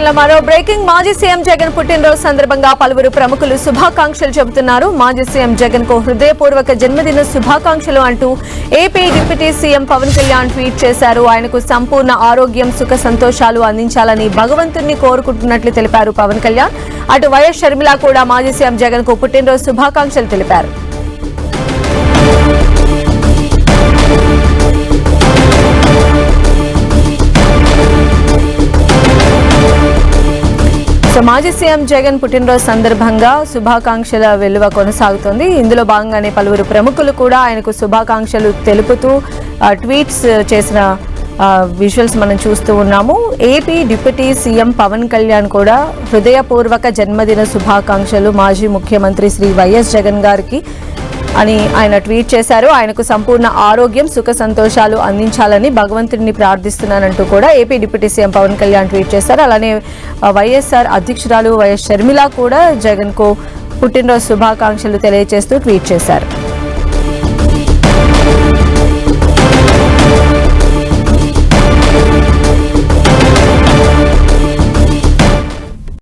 బులెటిన్లో మరో బ్రేకింగ్. మాజీ సీఎం జగన్ పుట్టినరోజు సందర్భంగా పలువురు ప్రముఖులు శుభాకాంక్షలు చెబుతున్నారు. మాజీ సీఎం జగన్ కు హృదయపూర్వక జన్మదిన శుభాకాంక్షలు అంటూ AP deputy CM Pawan Kalyan tweet చేశారు. ఆయనకు సంపూర్ణ ఆరోగ్యం, సుఖ సంతోషాలు అందించాలని భగవంతుణ్ణి కోరుకుంటున్నట్లు తెలిపారు పవన్ కళ్యాణ్. అటు వైఎస్ షర్మిల కూడా మాజీ సీఎం జగన్ కు పుట్టినరోజు శుభాకాంక్షలు తెలిపారు. మాజీ సీఎం జగన్ పుట్టినరోజు సందర్భంగా శుభాకాంక్షల వెలువ కొనసాగుతోంది. ఇందులో భాగంగానే పలువురు ప్రముఖులు కూడా ఆయనకు శుభాకాంక్షలు తెలుపుతూ ట్వీట్స్ చేసిన విజువల్స్ మనం చూస్తూ ఉన్నాము. AP deputy CM Pawan Kalyan కూడా హృదయపూర్వక జన్మదిన శుభాకాంక్షలు మాజీ ముఖ్యమంత్రి శ్రీ వైఎస్ జగన్ గారికి అని ఆయన ట్వీట్ చేశారు. ఆయనకు సంపూర్ణ ఆరోగ్యం, సుఖ సంతోషాలు అందించాలని భగవంతుడిని ప్రార్థిస్తున్నానంటూ కూడా AP deputy CM Pawan Kalyan tweet చేశారు. అలానే వైఎస్ఆర్ అధ్యక్షురాలు వైఎస్ షర్మిల కూడా జగన్ కు పుట్టినరోజు శుభాకాంక్షలు తెలియజేస్తూ ట్వీట్ చేశారు.